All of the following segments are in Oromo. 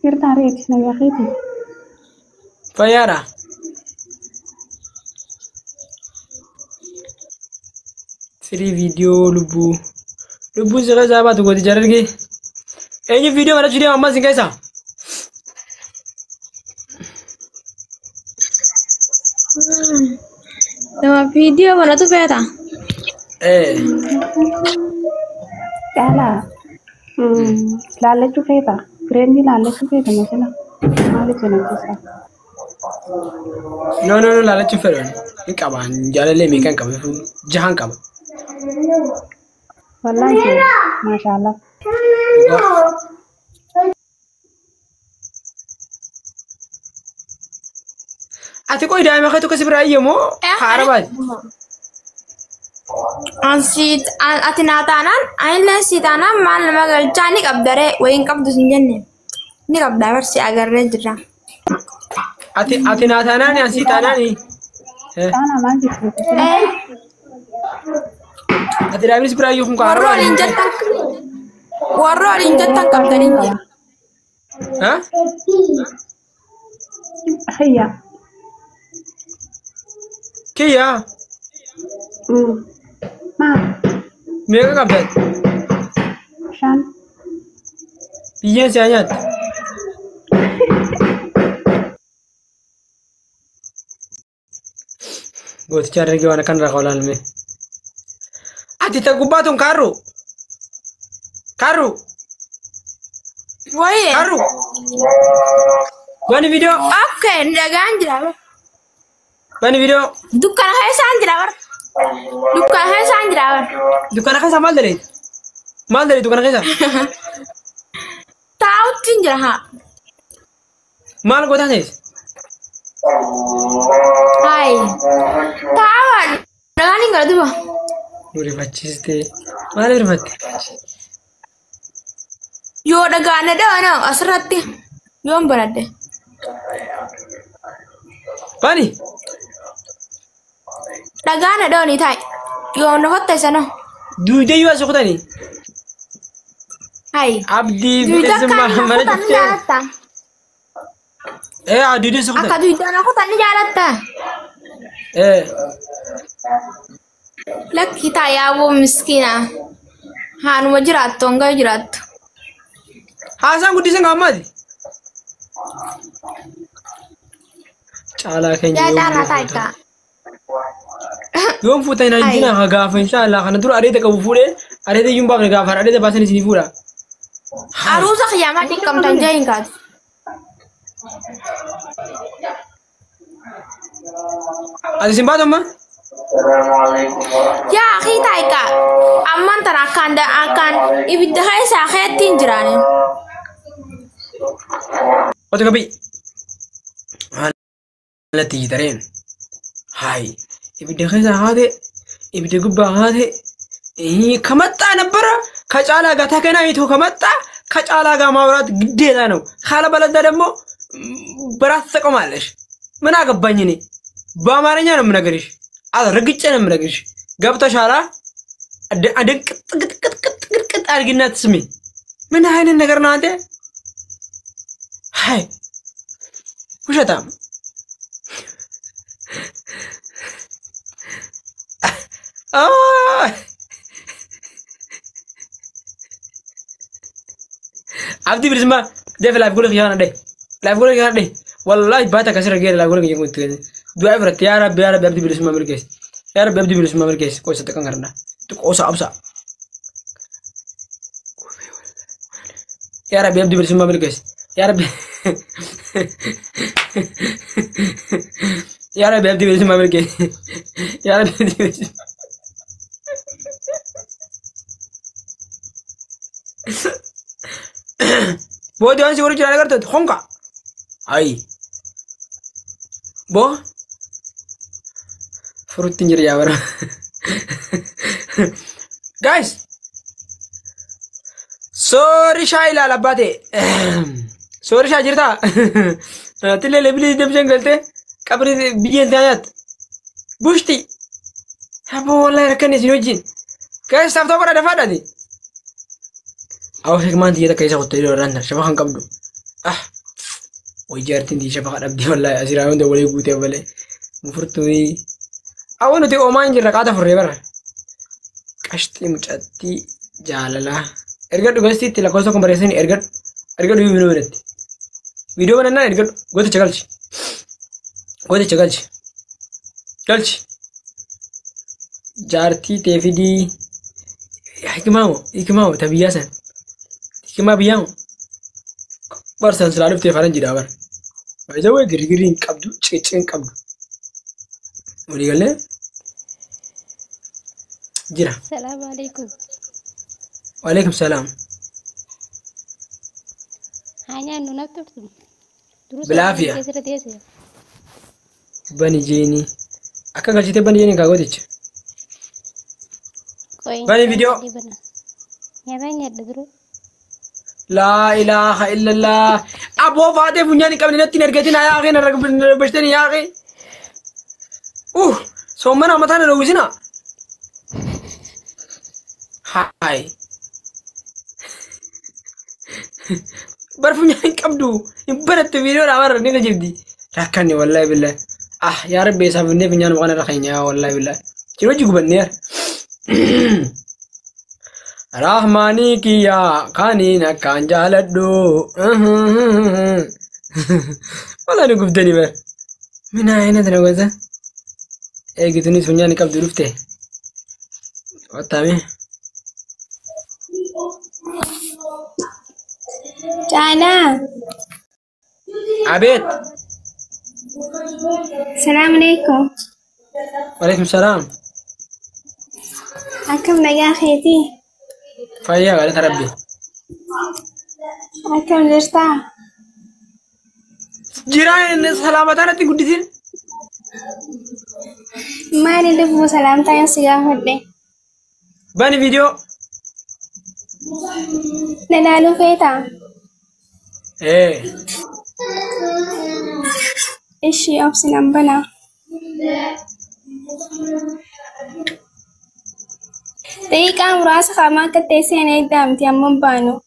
Sirtareet na yakiti. Fayyaadha. Firii viidiyoo lubbuu si keessaa baatu gooti jarargee. Eenyu viidiyoo kana deemu ammas hin keessaa? Nama viidiyoo kanatu feeta. Caalaa laallachuu feeta. Fireenni laallachuu feeta masala. Maaliif sana keessaa? No, laallachuu fedhan. Hin qabaan jaalallee meeqan qaba? Jahan qaba. Wallaahi maashaallah. Ati koi daa'ima keetu kasi biraa iyyamoo haara baati? Ati naa taanaan anillee si taanaan maal nama galchaa ni qabdaree wayiin qabdu hin jenne ni qabdaa barsi agarree jirra. Ati naa taanaani asii taanaani? Taana maal jirtu? Ati daa'imnis biraa iyyuu kun haara baati? Warra waliin jettan qabdanii jira. Hayya. Kiyya? Maal? Meeqa qabdan? Shan. Biyyeen si haa nyaattu? Gooticha argee waan akkan irraa olaalme. Ati ta gubbaatuun kaarru? Kaarru? Wayye. Kaarru? Bani viidiyoo? Okay, dhagaan jira. Bani viidiyoo? Dukkana keessaan jira bar. Dukkana keessaan jira bar. Dukkana keessa maal daleet? Maal daleet dukkana keessa? Taa'utti jira haa. Maal gootaa ta'es? Hai. Taa'uun dhagaan hin gara duba. Rifachiistee. Maal rifatte? Yoo dhagaan dhaana asirratti yoon banadde. Bani? Dhagaan dhaani taa'e. Yoo nafatta sana. Duudee yoo asii kutanii? Hai. Abdii Duudaa biqiltuu kan mana nafutan ni jettee? jaalatta. Duudee asii Akka kutanii? duudaa nafutan ni jaalatta. Lakki taa'e yaaboo miskiina. Haanuma jiraattu hanga jiraattu. Haasaan guddisan gaammaati? Caalaa keenya Yaa yoom caalaa taa'e fuuta? ta'a. Yoom fuuta hin hanjina haa gaafa inshaallah kana dura adeeta qabu fuudhee adeeta iyyuu hin baafne gaafa adeeta baasan isinii fuudha. Aruusa qiyyamaa xiqqamtan jee hin kaatu. Ati isin baatu amma? Yaa akii taa'e kaa. Ammaan tana akkaan ibidda keessaa keetti hin jiraane. Oto gabii. Haalatti jitareen. Hayi. Ibidda keessaa haate. Ibidda gubbaa haate. Kamaxxaa nabbara. Kacaalaa gataa kanaa itoo kamaxxaa. Kacaalaa gaamaa biraatti giddeetaa ነው. Haala baladdaa ደግሞ በራት ተቆማለሽ። ምን አገባኝ እኔ በአማርኛ ነው የምነግርሽ። ረግጬ ነው የምነግርሽ። ገብቶሻል? ቅጥቅጥ አድርጊና ትስሚ። ምን አይነት ነገር ነው አንተ? ሃይ ውሸታም። عبدي بالاسماء ده في لايف قولك يا انا ده لايف قولك يا ده والله باتا كسر غير لايف قولك يكون تكذب دعاء فرت يا رب عبدي بالاسماء مركز يا رب عبدي بالاسماء مركز كويس تكون غرنا تقوس ابسا يا رب عبدي بالاسماء مركز يا رب يا رب عبدي بالاسماء مركز يا رب عبدي بالاسماء بودي أنسي ورجع على قرطة خونكا أي بو فروت تنجر يا ورا guys sorry شاي لا لباتي sorry شاي جرتا تلي لبلي دمجن قلته كبر بيجي ثانيات بوشتي هبو والله ركني سنوجين guys تفتح برا دفع دي أو هيك ما أنت يدا كيسا قلت لي ورنا شبه هنقبلو وجارتين دي شفقة أبدي والله أزيران ده ولا يقوتي ولا مفرطوي أول نتي أمان جرا قاعدة في الريبر كشتي مجتي جالله إرجع دوستي تلا كوسا كمبريسين إرجع يو فيديو بنانا إرجع قوتي شغالش جارتي تفيدي حكماو تبياسن حكما بيام برسان سلالف تفعلن جدابر وإذا جرين كابدو تشين كابدو ولي قال له جرا السلام عليكم. وعليكم السلام hanya nuna terus بالعافية بني جيني أكا قلت بني جيني كاغوديش بني فيديو nyabanya dulu لا إله إلا الله أبو فاتي فنياني قبل نتي نرجتين يا أخي نرجع بشتني يا أخي سومنا متى نروزنا هاي برفنياني كبدو يبرد فيديو رامر نيجا جبدي ركني والله بالله يا ربي سافني فنيان وانا رخيني يا والله بالله كيلو جيكو بنير رحماني كيا خاني نكان جالدو والله نقف دني بر من أين تروزه قلتني سونياني كاب دروفته وطامي جانا عبيد السلام عليكم. وعليكم السلام أكم نجا خيتي فيا قالت ربي أكم جرتا جيران سلامتنا تقولين ما ندفع سلام تاين سيجا فدي بني فيديو ندالو فيتا إيشي أبسي نمبنا دقيقة مراسة خاما كتيسي أنا إدامتي أمم بانو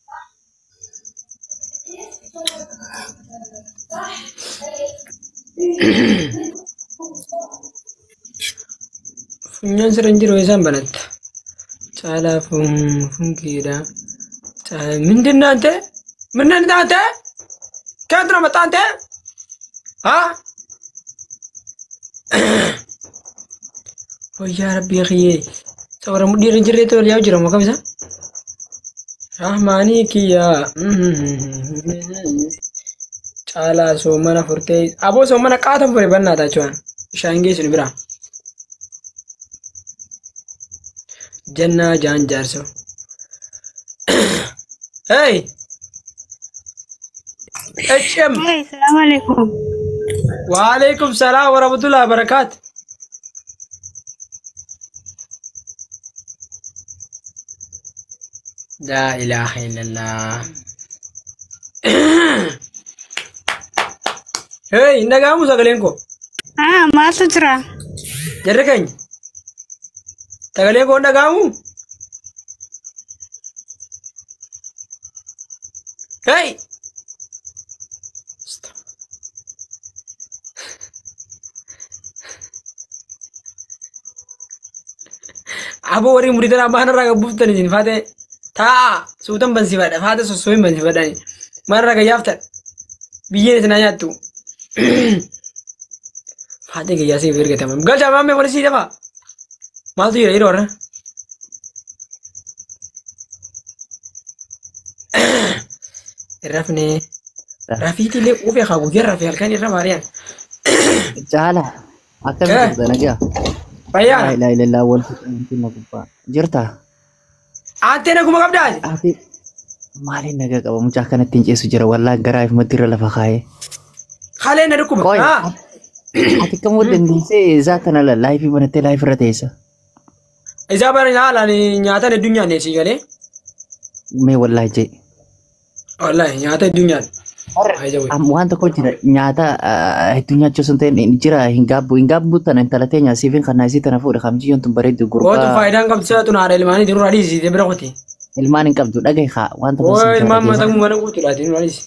فنيان سرنجر ويسان بنت تعالى فن كيدا من دنا أنت من أنت كم ترى متى أنت ها ويا ربي يا أخي صور مدير جريت ولا يجرم ما كم رحماني كيا تعالى سومنا فرتي أبو سومنا كاتم فري بنا تاجوان شانجي سنبرا جنة جان جارسو هاي اتشم السلام عليكم. وعليكم السلام ورحمة الله وبركاته لا إله إلا الله هاي نجامو سأقولينكو ما تجرى جركني تقولينكو نجامو هاي أبو وري مريدنا بحنا راجع بوفتني جن فاته تا سوتم بنسي فاته فاته سوسوين بنسي فاته مرة راجع يافت بيجي نتنايا تو فاته كي ياسي فير كتامم قال جامع में ورسي دفع ما تو يري رورا رافني رافيتي لي وفي خاغو جرا في الكاني رماريان جاله أكمل بنجا لا فيا إله إلا الله والفتنة نقبا جرتا أنت نقوم قبضاج أتي مالي نجا كابا مجاكنا تنجي سجرا والله جرايف مدير لفخاي خلينا نركب كوي أتي كم ودن سي ذاتنا لا لايف بنتي لايف رتيسا إذا برنا لاني نياتا الدنيا نسي قالي مي والله جي والله نياتا الدنيا wanta ko jira nyaata hedduunya jechuun ta'e ni jira hingaabbu tan intalatee siifin kan naasii tana fuudha kamjii yoon tun bareeddu Kootu gurbaa faayidaan qabsiisaa tun haadha ilmaanii diruu adiisii bira qote. ilmaan hin qabdu dhagahi haa wanta Oo ilmaan mataa mana guutuudhaati nu adiisi.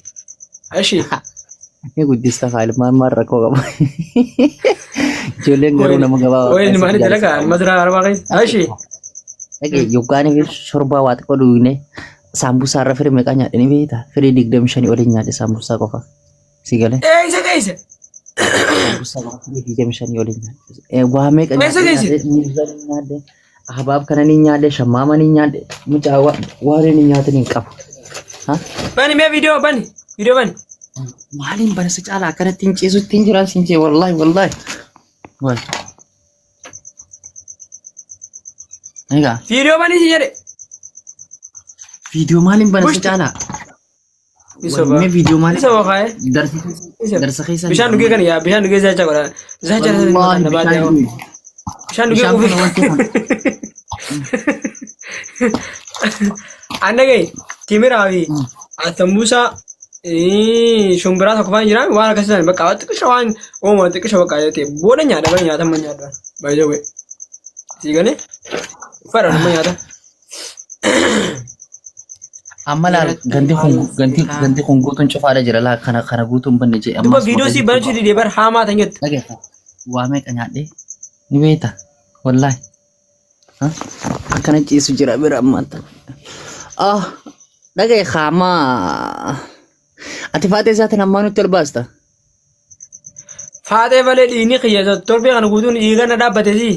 Ashi Ini guddista file marra koo qaba. Ijoolleen garuu nama gabaabaa. Oye, maali dalagaa? Masraa arbaa kai. Ashi. Dhaqee yookaan shorbaa waa xiqqoo dhugne saambusaa irra firii meeqa nyaadhe ni beekta? Firii 25 oliin nyaadhe saambusaa qofa. Si galee? Isa. Saambusaa qofa firii 25 oliin nyaadhe. Waa meeqa nyaadhe? Habaab kana ni nyaadhe, shammaama ni nyaadhe. Mucaa waan ni nyaatan hin qabu. Bani mee video bani. Maaliin bana si caalaa akkanatti hin ciisutti hin jiraan siin jee wallahi. Egaa. Video bani si jedhe. Video maaliin bana si caalaa? Mee video maaliin? Isa waqaa'e. Darsa keessa. Bishaan dhugee kan yaa bishaan dhugee zaacha godha. Zaacha na baadhe yaa. Bishaan dhugee uffee. Annagee timiraa fi atambuusaa shumbiraa tokko faan jiraan waan akkasiin bakka xiqqisha waan uumama xiqqisha bakka ta'e booda nyaata bara nyaata amma nyaata baay'ee wee siigane fara nama nyaata. Amma laal ganti kun guutuun cufaadha jira laa kana guutuun banne jee amma. Duba viidiyoo si barachuu didee bara haamaa tan jettu. Dhageeffa waa meeqa nyaadhee ni beekta wallahi. Akkana ciisu jira bira ammaanta. Dhagee haamaa. Ati faatee isaatiin ammaa nutti ol baasta? Faatee malee dhiigni qiyyaasa torbee kana guutuun dhiigana dhaabbate si.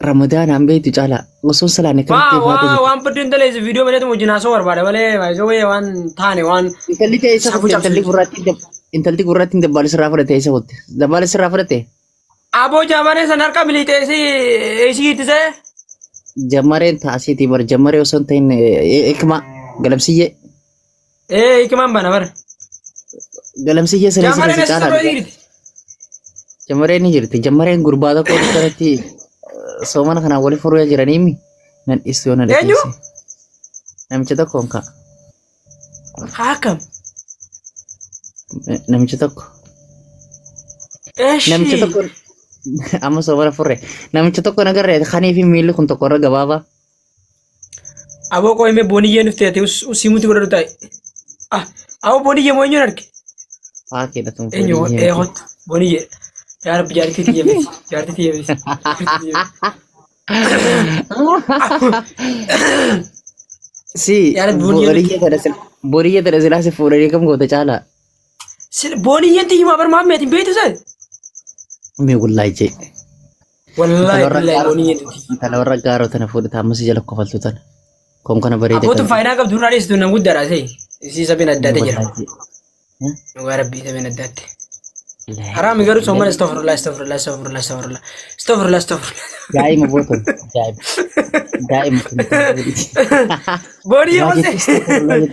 Ramadaan an beektu caalaa osoo salaanne kan itti faatee. Waan buddein taleessu viidiyoo malee wajjin haasoo barbaada malee waan taane waan. Intalli ta'e isa fuute intalli gurraatti dabbaala sirraa fudhate isa fuute dabbaala sirraa fudhate. Aboo jaamaree san harka militee si ittise. Jamareen taasitii bar jamaree osoo hin ta'in ikma galamsiyyee. Ikmaan bana bara. Galamsiyyee sirreessa caalaa. Jamareen ni jirti jamareen gurbaa tokko irratti soomana kanaan waliif furuu jiraniimi nan dhiistu yoo na dhageesse. Namicha tokko onka. Haakam. Namicha tokko. Namicha tokko amma soomana furre namicha tokko nagarree kanii fi miilli kun tokko irra gabaabaa. Aboo qoyime booniyyee nufteete usimuti godhatu taa'e. Aboo booniyyee moo eenyuun arge? Faakeedha tun. Eenyu booniyyee. Yaa Rabbi jaartii xiyyeeffate. Si booniyyee tana silaa si fuudhanii kam goota caalaa. Booniyyeen xiyyimaa bar maammeeti hin beektu sani. Mee wallahi jee. Wallahi booniyyeen. Intala warra gaaroo tana fuudhata ammas jala kofaltu tana. Kom kana bareeda. Abootu faayidaa qabdu irraa dheessitu nan guddaadha ta'e. Isii sabeen addaate jira. Nugaa Rabbii sabeen addaate. Haraami garuu soomana astagfirullah. Daa'ima booton daa'ima kun. Booniyee wase.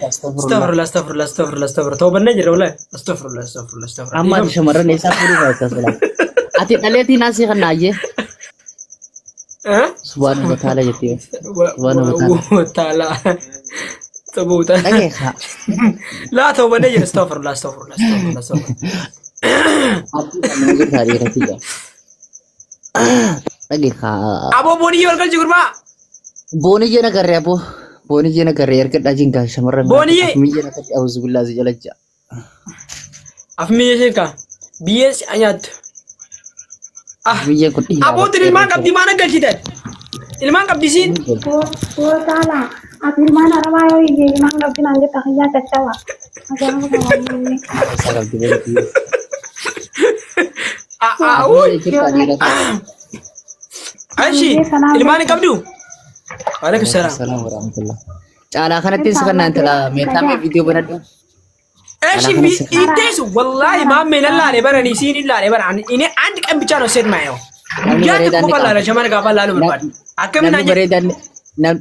Astagfirullah. Toobannee jira wallahi. Astagfirullah. Amma ati shamarran eessaa fuudhuu baay'ata. Ati dhaleetii naasii kan naayyee. Subhanahu wa ta'ala jettee. Subhanahu wa ta'ala. Tabuuta. Laa toobannee jira astagfirullah. Aboo booniyyee wal galchi gurbaa. Booniyyee nagarree aboo. Booniyyee nagarree erga dhajiin gaa shamarran. Booniyyee. Miyyee nakatti awuzu billaa si jala jaa. Afmiyyee sheekaa. Biyyee si anyaattu. Biyyee kun dhiyaa. Abootiin ilmaan qabdi maan galchitan. Ilmaan qabdi siin. Taala. Ati ilmaan arabaa yoo iyyee ilmaan qabdi naan jetta xiyyaa caccaba. Ashi ilmaan qabdu. Waalaikum salaam. Assalamu warahmatullah. Caalaa kanatti isa kan naan tala meeqamee viidiyoo banadhu. Ashi itteesu wallahi maammee lallaale baranii siin illaale baraan inni andi kan bichaan hojjetu maayo. Yaada kubbaa laala shamarra gaafa laalu barbaadu. Akkamiin namni bareedan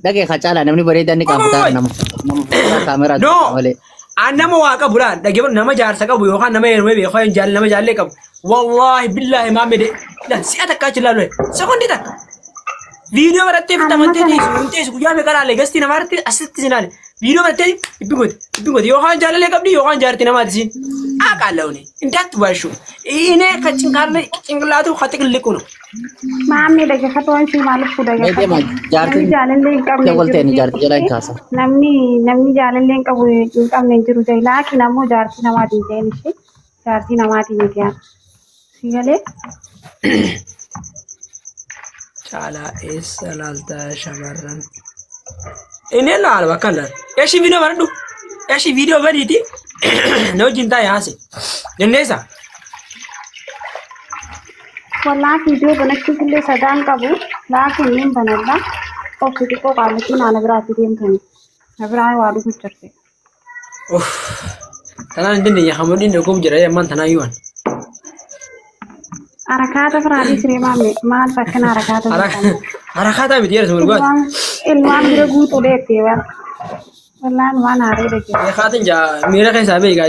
dhagee ka caalaa namni bareedan ni qaamtaa nama kaameraa malee. Nama waa qabu laan dhagee nama jaarsa qabu yookaan nama heerumee beekaa nama jaallee qabu. Wallahi billahi maammee de si'a takkaa achi laalu sekondi takka. Viidiyoo baratee fi taphantee teessu guyyaa meeqa laalee gastii namaa irratti asitti si laale Video battee ibbi yookaan jaalallee qabdi yookaan jaartii namaati siin. Aqaalawni indaatti baashu. Ine ka cinqalaatu ka xiqliqu no. Maamni dhaggeeffatoon si maaliif Deema jaartiin jaalallee hin qabne dabalteen jaartii jala hin kaasa. namni jaalallee hin qabu hin qabne hin jiru ta'e laakiin ammoo jaartii namaatiin ta'een ishee jaartii namaatiin miti yaa. Si galee Chala eessa laalta shamarran. Inni laala bakka laala. Eeshi video baradhu. Eeshi video badiiti. Na wajjin taa'ee haase. Dandeessa. wallaa viidiyoo banachuuf illee sadaan qabu laakiin niin banadha. Ofi xiqqoo qaalatiin haala biraatti deemtani. Na biraa waa dhufu jirti. Tanaan hin dandeenye hamoodhiin dhagoof jira ammaan tanaa yuwan. Harakaata biraatii siree maal fakkan harakaata biraatii. Harakaata miti jedha sumurgooti. Ilmaan bira guutuu dheettee bara. Wallaan waan haaree dhaggeeffatu. Harakaatan jaa miira keessaa beekaa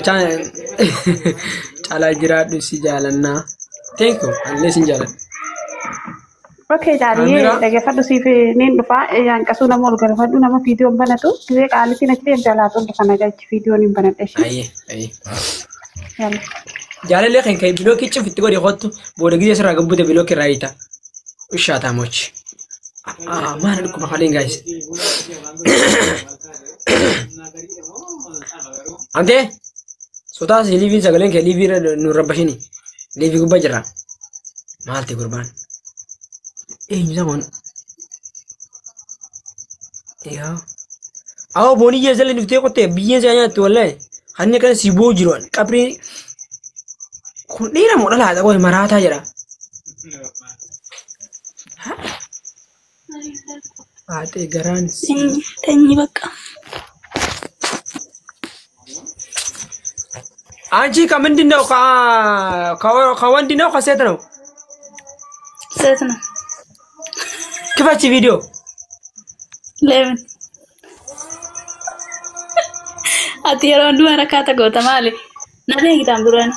caalaa jiraadhu si jaalannaa. Thank you. Allee sin jaaladha. Okay, jaaliyee dhaggeeffadhu siif niin dhufaa hanqasuu nama ol galfadhu nama viidiyoon banatu gisee qaalitiin achi deemte alaatu ol dhufana gachi viidiyoon hin banadhe ishee. Ayyee. Jaalallee kan ka'e bilookii cifitti godhe kottu booda gisee sirraa gabbute bilookii irraa hiita. Ushaataa mochi. Maana dhukkuma faliin gaayis. Ante sotaas liiviin sagaleen kee liivii nu rabbashini. Liivii gubbaa jira. Maalti gurbaan? Eenyu zaman? Yaa. Awwa booniyyaa jala dhuftee qottee biyyeen isaa nyaatti wallahi. Hanni kana si boo jiru qabrii. Kun dhiira moo dhalaa ta'uu maraataa jira. Haatee garaan. Teenyi bakka. Anchi ka ምንድን ነው ከወንድ ነው ከሴት ነው? ሴት ነው። ክፈች ቪዲዮ ለምን አትየሮ አንዱ አረካታ ጎታ ማለ ነዴ ጊታም ዱራን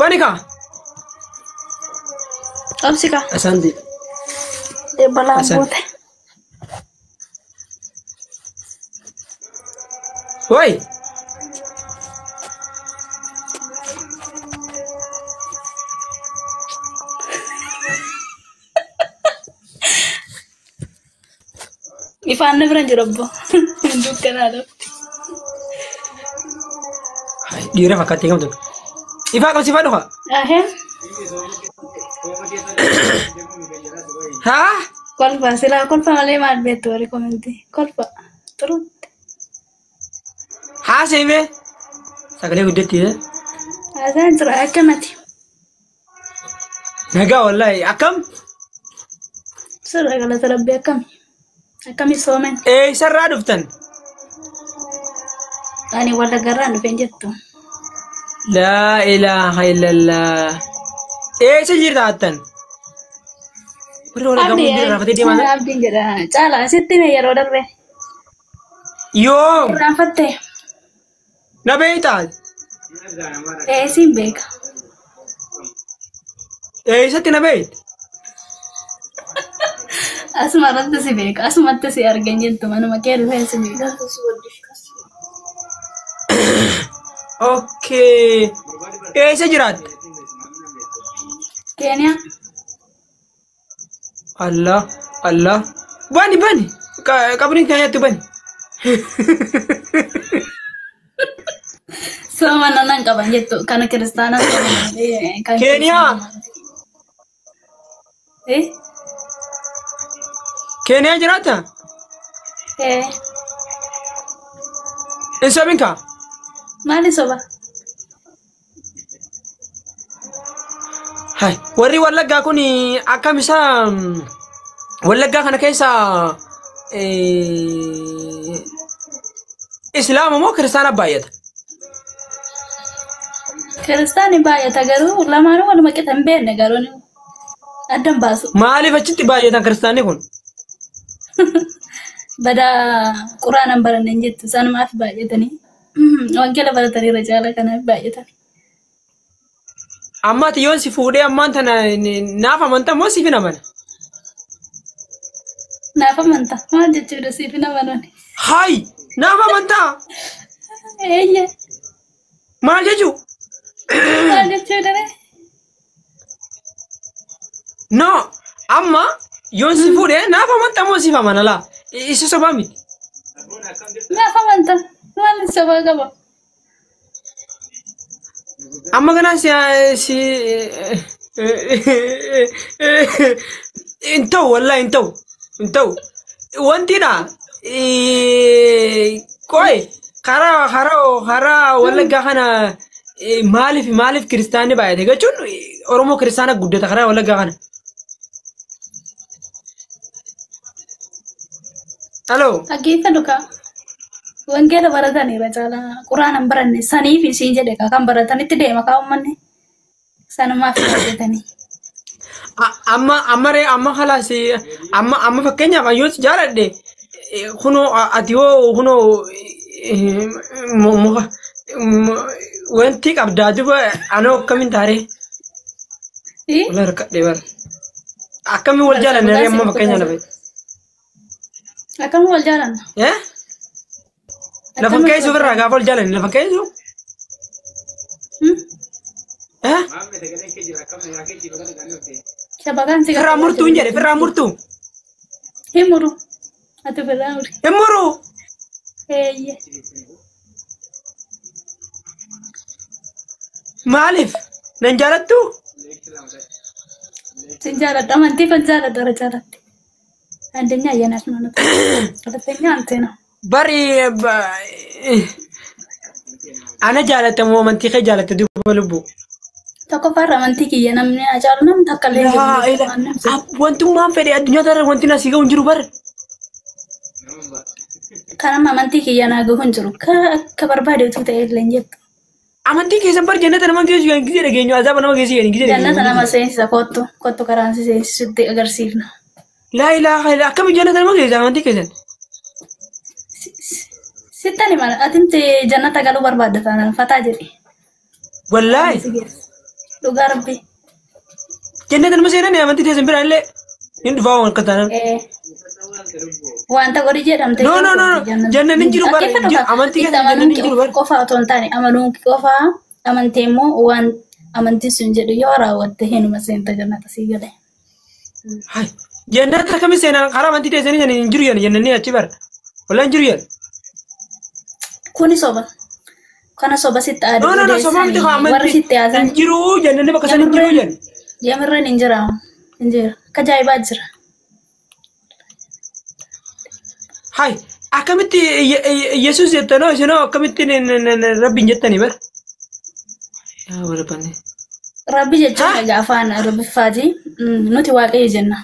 ባኒካ አብሲካ አሳንዲ ደበላ ቦተ ወይ Ifaan nabran jirabbo dukkanaadha. Dhiira fakkaatee kamtu. Ifaa qabsi faa dhufa. Ahee. Haa? Kolfa silaa kolfa malee maal beektu warri komentii kolfa turutti. Haa seemee. Sagalee guddatti. Haasaan jira akkamati. Nagaa wallahi akkam? Sirra galata rabbi akkami. Akkami soomen. Sarraa dhuftan. Ani wala garaan dhufeen jettu. Laa ilaaha illallah. Eessa jirtaattan? Warri wala gamoo jira raafatee deemaa. Abdiin jedha. Caalaa sitti mee yeroo darbe. Yoo. Irraanfatte. Na beektaa? Siin beeka. Eessatti na beekte? Asuma irratti si beeka. Asumatti si argan jettu manuma kee dhufeen si beeka. Okay. Eessa jiraatte? Keeniyaa. Allah. Bani. Qabriin keenyatti bani. Sooma nanan qaban jettu kana kiristaanaa. Keeniyaa. Keeniyaa jiraata? Hin sobinka? Maali soba? Hai, warri Wallaggaa kun akkam isaa Wallaggaa kana keessa Islaama moo kiristaana baay'ata? Kiristaani baay'ata garuu lamaanuu waluma qixa hin beekne garuu addan baasu. Maaliif achitti baay'atan kiristaanni kun? Bada quraanaan barannan jettu sanumaaf baay'atanii wangeela baratanii irra caalaa kanaaf baay'atanii. Amma ati yoon si fuudhee ammaan tana naaf amantaa moo siif hin amana? Naafa manta maal jechuudha siif nama nani. Hai naafa amantaa Eeyye maal jechuu? maal jechuudha re. No amma yoon si fuudhee naafa amantaa moo siif amana laa? Isa sobaa miti. Naafa manta maal sobaa qaba. Amma kana si intau wallahi intau wantidha koy khara wallagga kana maaliif kiristaanni baay'ate jechuun oromoo kiristaana guddata khara wallagga kana. Hello Aggeeffa dhugaa wangeela barataniira caalaa quraana baranne saniif isiin jedhe kan baratanitti deema kaa uummanni sanumaaf hojjetanii. amma khalaas amma fakkeenyaaf ayyoos jaaladhe kunoo ati hoo kunoo wanti qabdaa duba anoo akkamiin taaree wala harkadhee bara akkamiin wal jaalanne amma fakkeenyaa lafa Akkam wal jaalanna. Lafa keessa ofirraa gaafa wal jaalanne lafa keessa Shabagaan si firraa murtuu hin jedhe firraa murtuu hin muru. Ati firraa muri. hin muruu Eeyye. maaliif nan jaalattu Sin jaaladha amantii kan jaaladha irra jaaladha. Andeenya ayyaanaas mana ሁለተኛ አንተ ነው bari ana jaalatamu amantii kee jaalatte duuba lubbu tokkoffaarra amantii kiyya namni ajaalu namni takka illee wantummaan fedhe addunyaa irra wanti na si ga'u hin jiru bara kanama amantii kiyya naa gahu hin jiru akka barbaadeetu ta'e illee hin jettu. amantii keessan bar jannata nama geessu gisee dhageenyu azaaba nama geessu gisee dhageenyu Jannata nama seensisa kottu karaan si seensisutti agarsiifna. laa ilaaha illa akkami jannata nama geessu amantii keessan Sittani mala atimti jannata galuu barbaadda taanaan fataa jedhi. wallaahi Dhugaa rabbi. jannata nama seenan amantii keessan biraan illee hin dhufaa waan akka taanan Wanta godhi jedhamte. no jannanni jiru bara amantii keessan jannanni jiru bara Qofa otoo hin taane amanuun qofa amantee immoo waan amantiin sun jedhu yoo raawwatte hinuma seenta jannata sii gale. hai jannata akkami seenan karaa amantii keessanii hin jiru jannanni achi bara wallaahi hin jiru yan Kuni soba. Kana soba sitti aadu. no soba miti warri sitti kan haasan. jiru jannanni bakka san hin jiru yan Yamirreen hin jira. Hin jira. Kajaa'ibaa jira. hai akkamitti yesus jettanoo isinoo akkamitti rabbiin jettanii bara yaa wala banne Rabbi jechuun egaa afaan rabbifaati. Nuti waaqayyo jenna.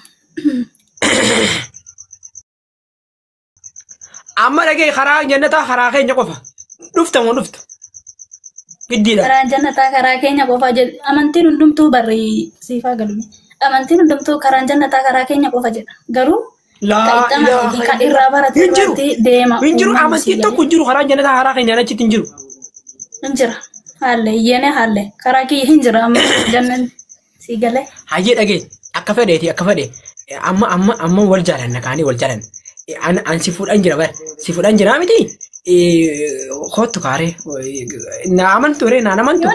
amma dhagee karaa jannataa karaa keenya qofa dhufta moo dhufta giddiidha Karaan jannataa karaa keenya qofa jedhu amantiin hundumtuu barri siifaa galume. Amantiin hundumtuu karaan jannataa karaa keenya qofa jedha. Garuu kan irraa barate irratti deema. hin jiru amantiin tokko hin jiru karaa jannataa karaa keenyaan achitti hin jiru Hin jira. Haalle iyyene haalle karaa kiyya hin jira amma jannan sii galee. hayyee dhagee akka fedheeti akka fedhe amma wal jaalanna kaanii wal jaalanna an si fuudhan jira bara si fuudhan jira miti kottu kaaree na amantu ree naan amantu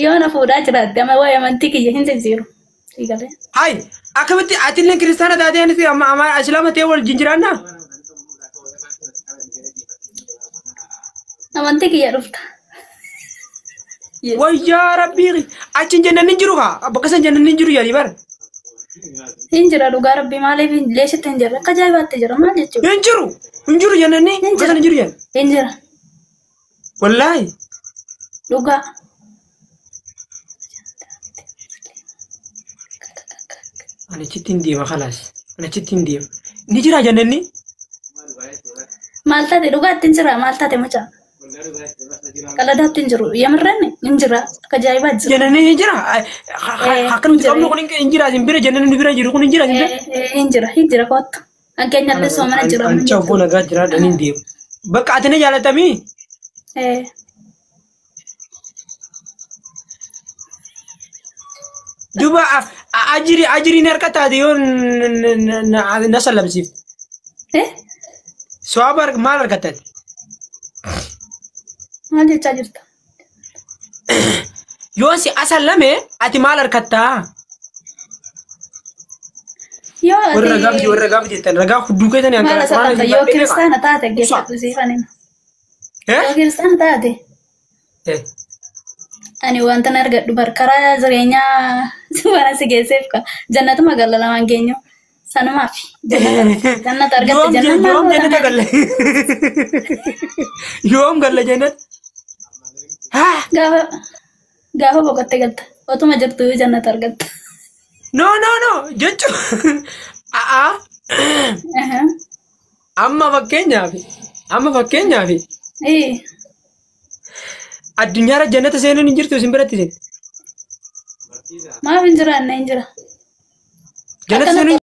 Yoo na fuudhaa jiraatte amma waa'ee amantii kiyya hin jijjiiru. Sii galee. hai akkamitti atillee kiristaana taatee anis amma islaama ta'ee wal jinjiraannaa Amantii kiyya dhufta. wayyaa rabbii achin jannanni jiru haa bakka san jannanni jiru yaali bara Hin jira dhugaa rabbii maaliif leessitti hin jirre akka ajaa'ibaatti jira maal jechuudha. hin jiru jannanni bakka san jiru yaali Hin jira wallaahi dhugaa. ani achitti hin deema khalaas ani achitti hin deema ni jira jannanni Maal taate dhugaatti hin jira maal taate mucaa. Qaladaatti hin jiru yamirreen hin jira akka ajaa'ibaa jira. jannanni hin jira akka nuti qabnu kun hin jira sin bira jannanni bira jiru kun hin jira sin bira Hin jira kottu. Fakkeenyallee soomana jira. an cabbo nagaa jira dan hin deemu bakka ati na jaalatamii duba ajiri ni harka taate yoo na sallamsiif Soabar maal argattan? Maal jechaa jirta? Yoon si asallame ati maal argattaa? Yoo ati warra gaaf jettan ragaa hudduu keessanii maal asallata yoo kiristaana taate geeffadhu siifanin. Yoo kiristaana taate ani wanta argadhu barkaraa jireenyaa waan si geesseef ka jannatu magaalaa lamaan geenyu sanumaaf jannata argatte jannata yoom jannata galle yoom galle jannat gaafa boqotte galta otuma jirtu jannata argatte no jechu amma fakkeenyaaf addunyaarra jannata seenuun hin jirtu isin biratti isin maaf hin jiraanne hin jira jannata seenuun